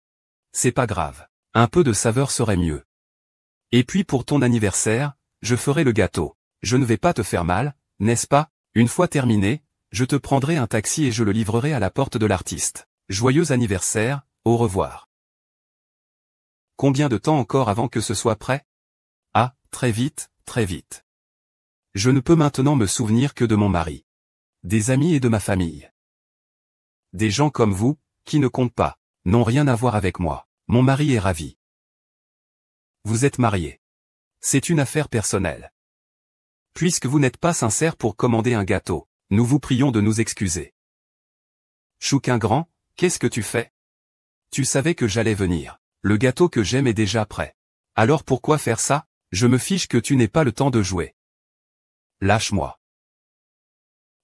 C'est pas grave. Un peu de saveur serait mieux. Et puis pour ton anniversaire, je ferai le gâteau. Je ne vais pas te faire mal, n'est-ce pas? Une fois terminé, je te prendrai un taxi et je le livrerai à la porte de l'artiste. Joyeux anniversaire, au revoir. Combien de temps encore avant que ce soit prêt? Ah, très vite, très vite. Je ne peux maintenant me souvenir que de mon mari. Des amis et de ma famille. Des gens comme vous, qui ne comptent pas, n'ont rien à voir avec moi. Mon mari est ravi. Vous êtes mariés. C'est une affaire personnelle. Puisque vous n'êtes pas sincère pour commander un gâteau, nous vous prions de nous excuser. Chou Qu'un Grand, qu'est-ce que tu fais? Tu savais que j'allais venir. Le gâteau que j'aime est déjà prêt. Alors pourquoi faire ça? Je me fiche que tu n'aies pas le temps de jouer. Lâche-moi.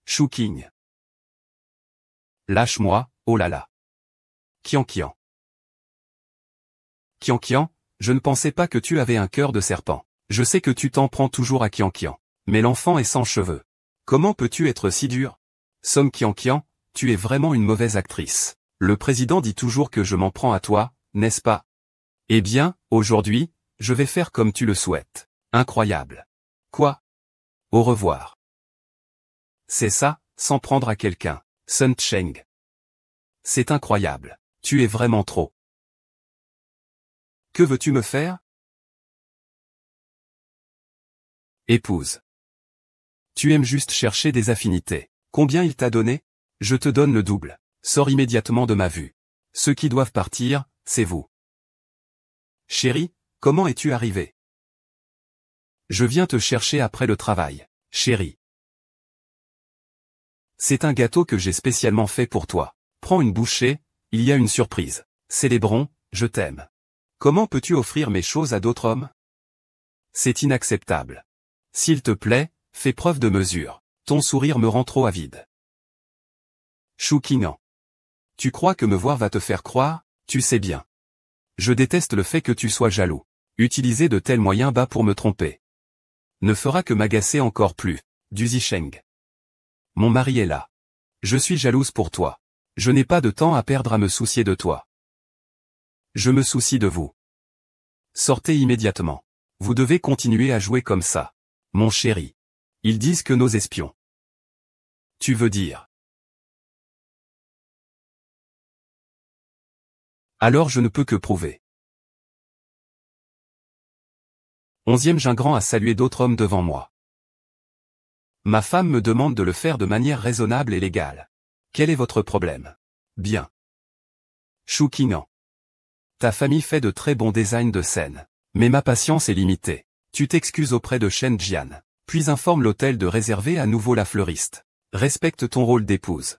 Chou King. Lâche-moi, oh là là. Qian Qian. Qian Qian, je ne pensais pas que tu avais un cœur de serpent. Je sais que tu t'en prends toujours à Qian Qian. Mais l'enfant est sans cheveux. Comment peux-tu être si dur? Song Qian Qian, tu es vraiment une mauvaise actrice. Le président dit toujours que je m'en prends à toi, n'est-ce pas? Eh bien, aujourd'hui, je vais faire comme tu le souhaites. Incroyable. Quoi? Au revoir. C'est ça, s'en prendre à quelqu'un. Sun Cheng. C'est incroyable. Tu es vraiment trop. Que veux-tu me faire? Épouse. Tu aimes juste chercher des affinités. Combien il t'a donné? Je te donne le double. Sors immédiatement de ma vue. Ceux qui doivent partir, c'est vous. Chérie, comment es-tu arrivé? Je viens te chercher après le travail, chérie. C'est un gâteau que j'ai spécialement fait pour toi. Prends une bouchée, il y a une surprise. Célébrons, je t'aime. Comment peux-tu offrir mes choses à d'autres hommes? C'est inacceptable. S'il te plaît, fais preuve de mesure. Ton sourire me rend trop avide. Chou Qian. Tu crois que me voir va te faire croire? Tu sais bien. Je déteste le fait que tu sois jaloux. Utiliser de tels moyens bas pour me tromper ne fera que m'agacer encore plus. Du Zicheng. Mon mari est là. Je suis jalouse pour toi. Je n'ai pas de temps à perdre à me soucier de toi. Je me soucie de vous. Sortez immédiatement. Vous devez continuer à jouer comme ça. Mon chéri. Ils disent que nos espions. Tu veux dire? Alors je ne peux que prouver. 11e Gingran a salué d'autres hommes devant moi. Ma femme me demande de le faire de manière raisonnable et légale. Quel est votre problème? Bien. Chou Qian. Ta famille fait de très bons designs de scène. Mais ma patience est limitée. Tu t'excuses auprès de Shen Jian. Puis informe l'hôtel de réserver à nouveau la fleuriste. Respecte ton rôle d'épouse.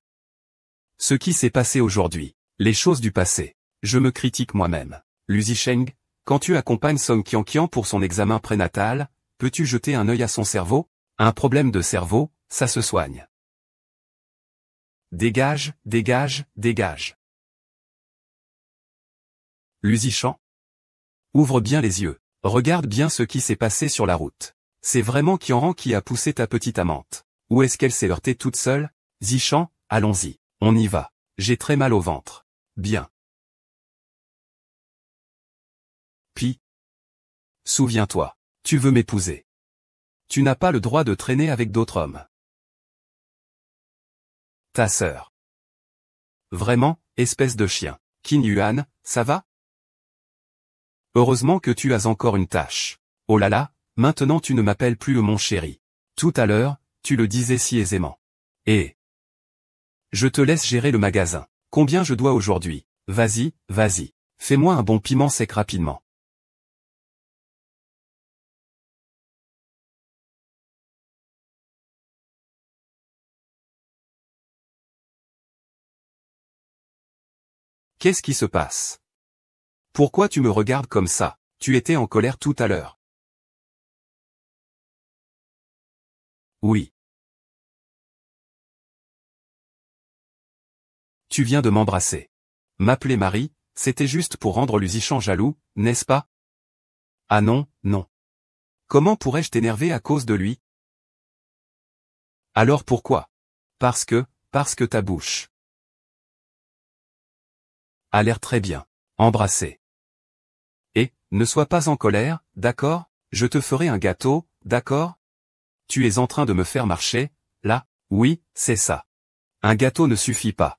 Ce qui s'est passé aujourd'hui. Les choses du passé. Je me critique moi-même. Lu Zicheng, quand tu accompagnes Song Qian Qian pour son examen prénatal, peux-tu jeter un œil à son cerveau? Un problème de cerveau, ça se soigne. Dégage, dégage, dégage. Lu Zichan. Ouvre bien les yeux. Regarde bien ce qui s'est passé sur la route. C'est vraiment Kianran qui a poussé ta petite amante. Ou est-ce qu'elle s'est heurtée toute seule? Zichan, allons-y. On y va. J'ai très mal au ventre. Bien. Puis. Souviens-toi. Tu veux m'épouser. Tu n'as pas le droit de traîner avec d'autres hommes. Ta sœur. Vraiment, espèce de chien. Qin Yuan, ça va? Heureusement que tu as encore une tâche. Oh là là, maintenant tu ne m'appelles plus mon chéri. Tout à l'heure, tu le disais si aisément. Et je te laisse gérer le magasin. Combien je dois aujourd'hui? Vas-y, vas-y. Fais-moi un bon piment sec rapidement. Qu'est-ce qui se passe? Pourquoi tu me regardes comme ça? Tu étais en colère tout à l'heure. Oui. Tu viens de m'embrasser. M'appeler Marie, c'était juste pour rendre Luzichant jaloux, n'est-ce pas? Ah non, non. Comment pourrais-je t'énerver à cause de lui? Alors pourquoi? Parce que ta bouche a l'air très bien. Embrasser. Et, ne sois pas en colère, d'accord? Je te ferai un gâteau, d'accord? Tu es en train de me faire marcher, là? Oui, c'est ça. Un gâteau ne suffit pas.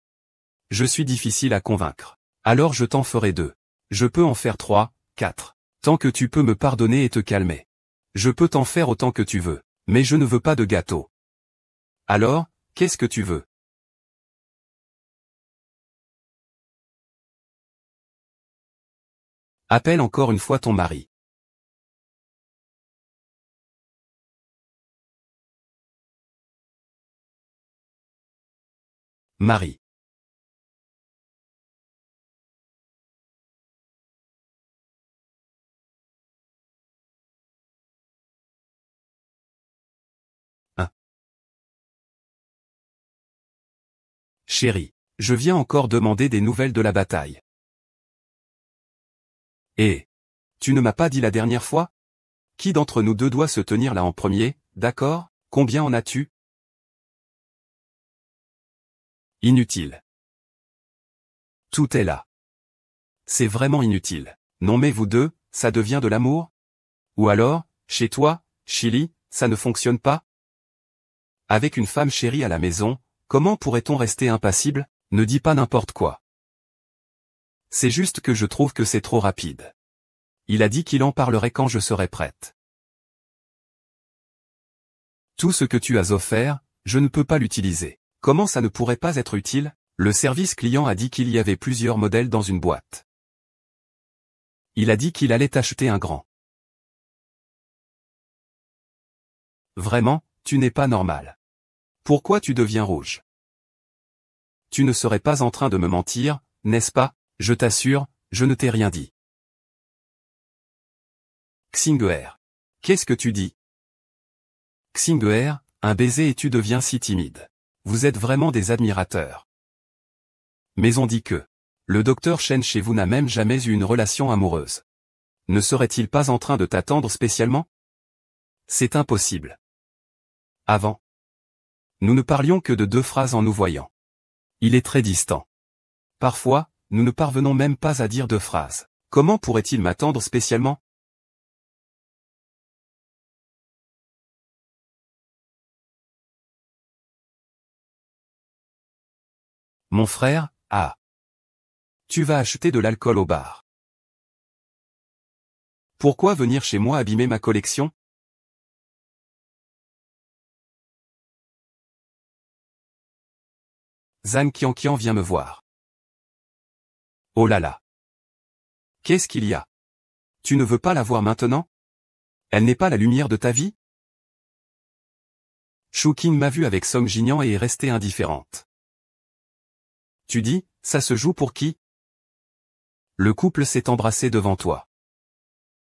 Je suis difficile à convaincre. Alors je t'en ferai 2. Je peux en faire 3, 4. Tant que tu peux me pardonner et te calmer. Je peux t'en faire autant que tu veux. Mais je ne veux pas de gâteau. Alors, qu'est-ce que tu veux? Appelle encore une fois ton mari. Marie. Hein. Chérie, je viens encore demander des nouvelles de la bataille. Et tu ne m'as pas dit la dernière fois? Qui d'entre nous deux doit se tenir là en premier, d'accord? Combien en as-tu? Inutile. Tout est là. C'est vraiment inutile. Non mais vous deux, ça devient de l'amour? Ou alors, chez toi, Chili, ça ne fonctionne pas? Avec une femme chérie à la maison, comment pourrait-on rester impassible? Ne dis pas n'importe quoi. C'est juste que je trouve que c'est trop rapide. Il a dit qu'il en parlerait quand je serai prête. Tout ce que tu as offert, je ne peux pas l'utiliser. Comment ça ne pourrait pas être utile? Le service client a dit qu'il y avait plusieurs modèles dans une boîte. Il a dit qu'il allait acheter un grand. Vraiment, tu n'es pas normal. Pourquoi tu deviens rouge? Tu ne serais pas en train de me mentir, n'est-ce pas? Je t'assure, je ne t'ai rien dit. Xing'er. Qu'est-ce que tu dis? Xing'er, un baiser et tu deviens si timide. Vous êtes vraiment des admirateurs. Mais on dit que le docteur Shen chez vous n'a même jamais eu une relation amoureuse. Ne serait-il pas en train de t'attendre spécialement? C'est impossible. Avant. Nous ne parlions que de 2 phrases en nous voyant. Il est très distant. Parfois, nous ne parvenons même pas à dire 2 phrases. Comment pourrait-il m'attendre spécialement? Mon frère, ah. Tu vas acheter de l'alcool au bar. Pourquoi venir chez moi abîmer ma collection? Zhang Qianqian vient me voir. Oh là là. Qu'est-ce qu'il y a? Tu ne veux pas la voir maintenant? Elle n'est pas la lumière de ta vie? Shu Qing m'a vu avec Song Jinian et est restée indifférente. Tu dis, ça se joue pour qui? Le couple s'est embrassé devant toi.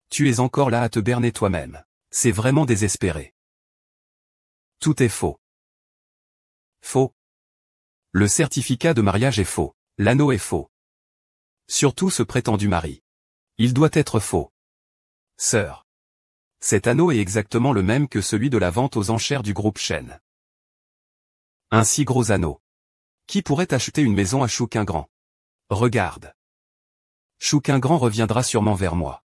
Tu es encore là à te berner toi-même. C'est vraiment désespéré. Tout est faux. Faux. Le certificat de mariage est faux. L'anneau est faux. Surtout ce prétendu mari. Il doit être faux. Sœur. Cet anneau est exactement le même que celui de la vente aux enchères du groupe Shen. Un si gros anneau. Qui pourrait acheter une maison à Chouquin-Grand? Regarde. Chouquin-Grand reviendra sûrement vers moi.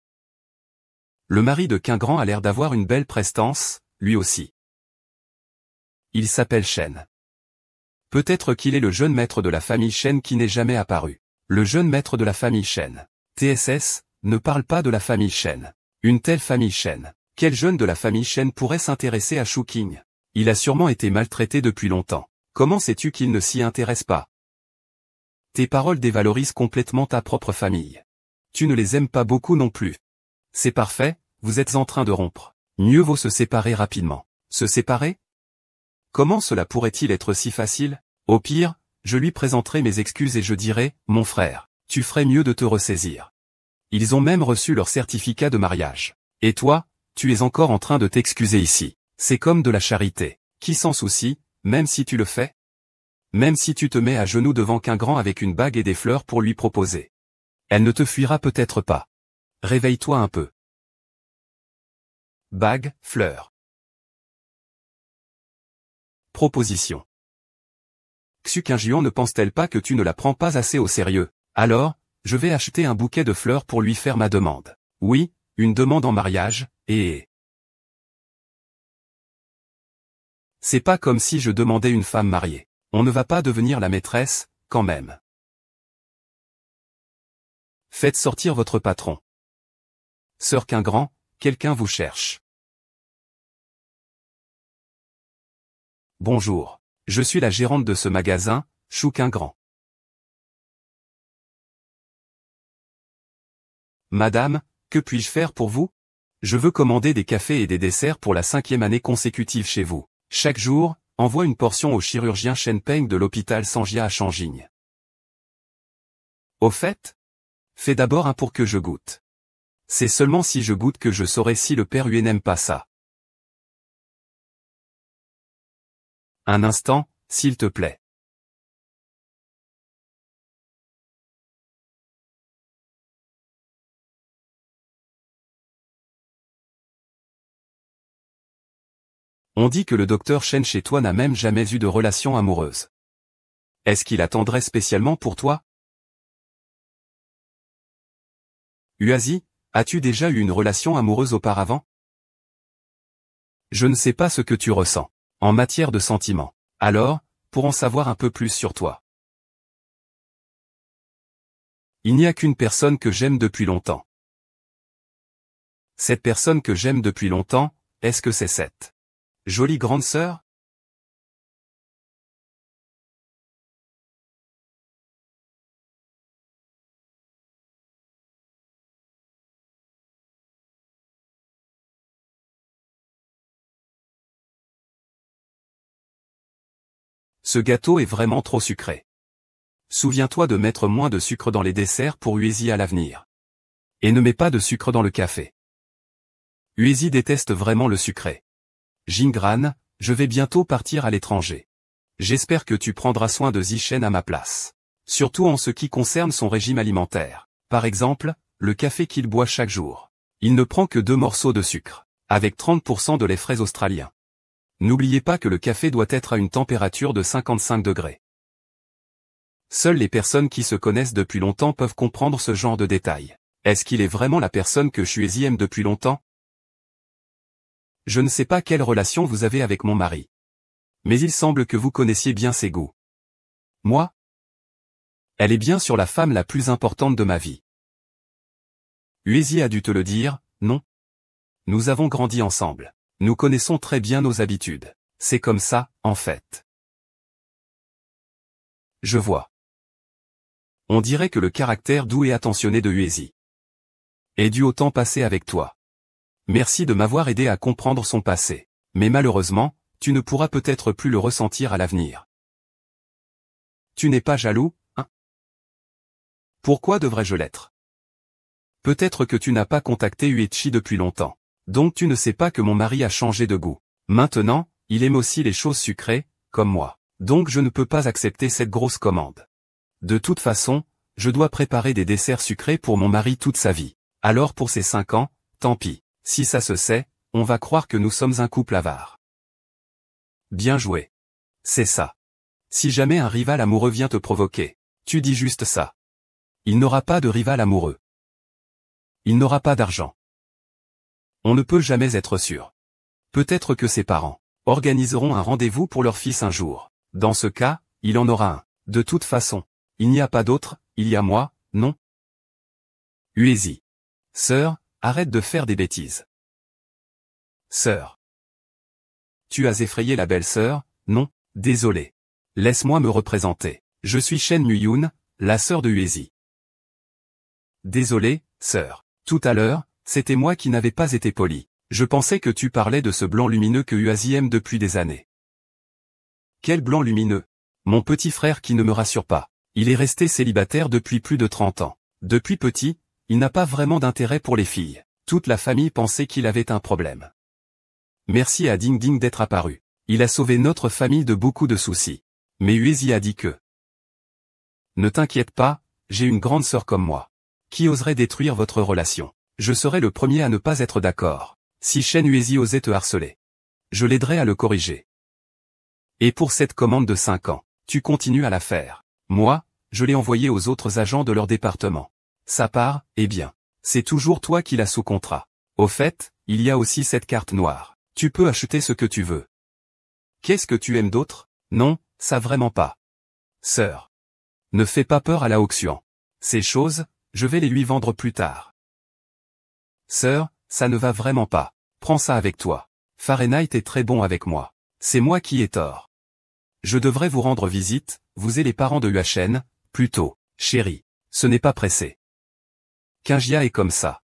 Le mari de Quingrand a l'air d'avoir une belle prestance, lui aussi. Il s'appelle Shen. Peut-être qu'il est le jeune maître de la famille Shen qui n'est jamais apparu. Le jeune maître de la famille Shen. TSS, ne parle pas de la famille Shen. Une telle famille Shen. Quel jeune de la famille Shen pourrait s'intéresser à Chouking? Il a sûrement été maltraité depuis longtemps. Comment sais-tu qu'il ne s'y intéresse pas? Tes paroles dévalorisent complètement ta propre famille. Tu ne les aimes pas beaucoup non plus. C'est parfait, vous êtes en train de rompre. Mieux vaut se séparer rapidement. Se séparer? Comment cela pourrait-il être si facile? Au pire, je lui présenterai mes excuses et je dirai, mon frère, tu ferais mieux de te ressaisir. Ils ont même reçu leur certificat de mariage. Et toi, tu es encore en train de t'excuser ici. C'est comme de la charité. Qui s'en soucie, même si tu le fais? Même si tu te mets à genoux devant Quingrand avec une bague et des fleurs pour lui proposer. Elle ne te fuira peut-être pas. Réveille-toi un peu. Bague, fleurs. Proposition. Xuquinjuan ne pense-t-elle pas que tu ne la prends pas assez au sérieux? Alors, je vais acheter un bouquet de fleurs pour lui faire ma demande. Oui, une demande en mariage, et... C'est pas comme si je demandais une femme mariée. On ne va pas devenir la maîtresse, quand même. Faites sortir votre patron. Sœur Quingrand, quelqu'un vous cherche. Bonjour. Je suis la gérante de ce magasin, Chouquin-Grand. Madame, que puis-je faire pour vous? Je veux commander des cafés et des desserts pour la 5e année consécutive chez vous. Chaque jour, envoie une portion au chirurgien Shen Peng de l'hôpital Sanjia à Changjing. Au fait? Fais d'abord un pour que je goûte. C'est seulement si je goûte que je saurai si le père Yue n'aime pas ça. Un instant, s'il te plaît. On dit que le docteur Shen chez toi n'a même jamais eu de relation amoureuse. Est-ce qu'il attendrait spécialement pour toi? Uazi, as-tu déjà eu une relation amoureuse auparavant? Je ne sais pas ce que tu ressens en matière de sentiments. Alors, pour en savoir un peu plus sur toi. Il n'y a qu'une personne que j'aime depuis longtemps. Cette personne que j'aime depuis longtemps, est-ce que c'est cette jolie grande sœur? Ce gâteau est vraiment trop sucré. Souviens-toi de mettre moins de sucre dans les desserts pour Uezi à l'avenir. Et ne mets pas de sucre dans le café. Uezi déteste vraiment le sucré. Jingran, je vais bientôt partir à l'étranger. J'espère que tu prendras soin de Zishen à ma place. Surtout en ce qui concerne son régime alimentaire. Par exemple, le café qu'il boit chaque jour. Il ne prend que 2 morceaux de sucre, avec 30% de lait frais australien. N'oubliez pas que le café doit être à une température de 55 degrés. Seules les personnes qui se connaissent depuis longtemps peuvent comprendre ce genre de détails. Est-ce qu'il est vraiment la personne que Shuezi aime depuis longtemps? Je ne sais pas quelle relation vous avez avec mon mari. Mais il semble que vous connaissiez bien ses goûts. Moi? Elle est bien sûr la femme la plus importante de ma vie. Uezi a dû te le dire, non? Nous avons grandi ensemble. Nous connaissons très bien nos habitudes. C'est comme ça, en fait. Je vois. On dirait que le caractère doux et attentionné de Uezi est dû au temps passé avec toi. Merci de m'avoir aidé à comprendre son passé. Mais malheureusement, tu ne pourras peut-être plus le ressentir à l'avenir. Tu n'es pas jaloux, hein? Pourquoi devrais-je l'être? Peut-être que tu n'as pas contacté Uechi depuis longtemps. Donc tu ne sais pas que mon mari a changé de goût. Maintenant, il aime aussi les choses sucrées, comme moi. Donc je ne peux pas accepter cette grosse commande. De toute façon, je dois préparer des desserts sucrés pour mon mari toute sa vie. Alors pour ses 5 ans, Tant pis. Si ça se sait, on va croire que nous sommes un couple avare. Bien joué. C'est ça. Si jamais un rival amoureux vient te provoquer, tu dis juste ça. Il n'aura pas de rival amoureux. Il n'aura pas d'argent. On ne peut jamais être sûr. Peut-être que ses parents organiseront un rendez-vous pour leur fils un jour. Dans ce cas, il en aura un. De toute façon, il n'y a pas d'autre, il y a moi, non? Uezi. Sœur, arrête de faire des bêtises. Sœur. Tu as effrayé la belle-sœur, non? Désolé. Laisse-moi me représenter. Je suis Shen Muyun, la sœur de Uezi. Désolé, sœur. Tout à l'heure, c'était moi qui n'avais pas été poli. Je pensais que tu parlais de ce blanc lumineux que Uezi aime depuis des années. Quel blanc lumineux? Mon petit frère qui ne me rassure pas. Il est resté célibataire depuis plus de 30 ans. Depuis petit, il n'a pas vraiment d'intérêt pour les filles. Toute la famille pensait qu'il avait un problème. Merci à Ding Ding d'être apparu. Il a sauvé notre famille de beaucoup de soucis. Mais Uezi a dit que... Ne t'inquiète pas, j'ai une grande sœur comme moi. Qui oserait détruire votre relation? Je serai le premier à ne pas être d'accord. Si Shen Uezi osait te harceler, je l'aiderai à le corriger. Et pour cette commande de 5 ans, tu continues à la faire. Moi, je l'ai envoyée aux autres agents de leur département. Sa part, eh bien, c'est toujours toi qui l'as sous contrat. Au fait, il y a aussi cette carte noire. Tu peux acheter ce que tu veux. Qu'est-ce que tu aimes d'autre? Non, ça vraiment pas. Sœur. Ne fais pas peur à la auction. Ces choses, je vais les lui vendre plus tard. Sœur, ça ne va vraiment pas. Prends ça avec toi. Fahrenheit est très bon avec moi. C'est moi qui ai tort. Je devrais vous rendre visite, vous et les parents de UHN, plutôt, chérie. Ce n'est pas pressé. Kinjia est comme ça.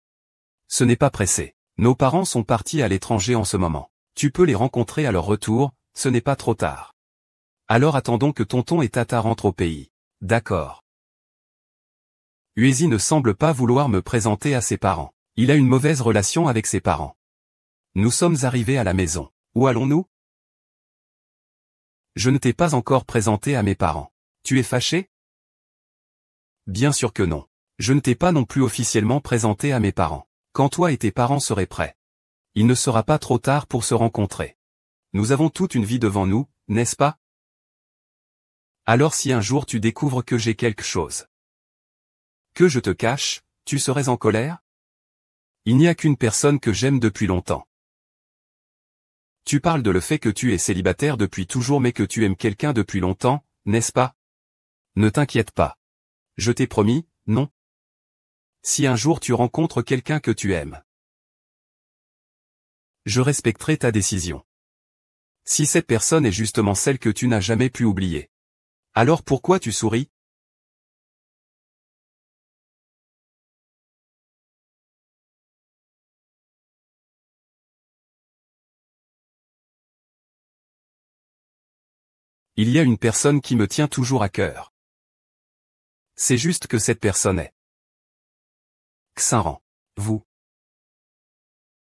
Ce n'est pas pressé. Nos parents sont partis à l'étranger en ce moment. Tu peux les rencontrer à leur retour, ce n'est pas trop tard. Alors attendons que tonton et tata rentrent au pays. D'accord. Uezi ne semble pas vouloir me présenter à ses parents. Il a une mauvaise relation avec ses parents. Nous sommes arrivés à la maison. Où allons-nous? Je ne t'ai pas encore présenté à mes parents. Tu es fâché? Bien sûr que non. Je ne t'ai pas non plus officiellement présenté à mes parents. Quand toi et tes parents seraient prêts. Il ne sera pas trop tard pour se rencontrer. Nous avons toute une vie devant nous, n'est-ce pas? Alors si un jour tu découvres que j'ai quelque chose que je te cache, tu serais en colère? Il n'y a qu'une personne que j'aime depuis longtemps. Tu parles de le fait que tu es célibataire depuis toujours mais que tu aimes quelqu'un depuis longtemps, n'est-ce pas? Ne t'inquiète pas. Je t'ai promis, non? Si un jour tu rencontres quelqu'un que tu aimes, je respecterai ta décision. Si cette personne est justement celle que tu n'as jamais pu oublier, alors pourquoi tu souris? Il y a une personne qui me tient toujours à cœur. C'est juste que cette personne est Xinran. Vous.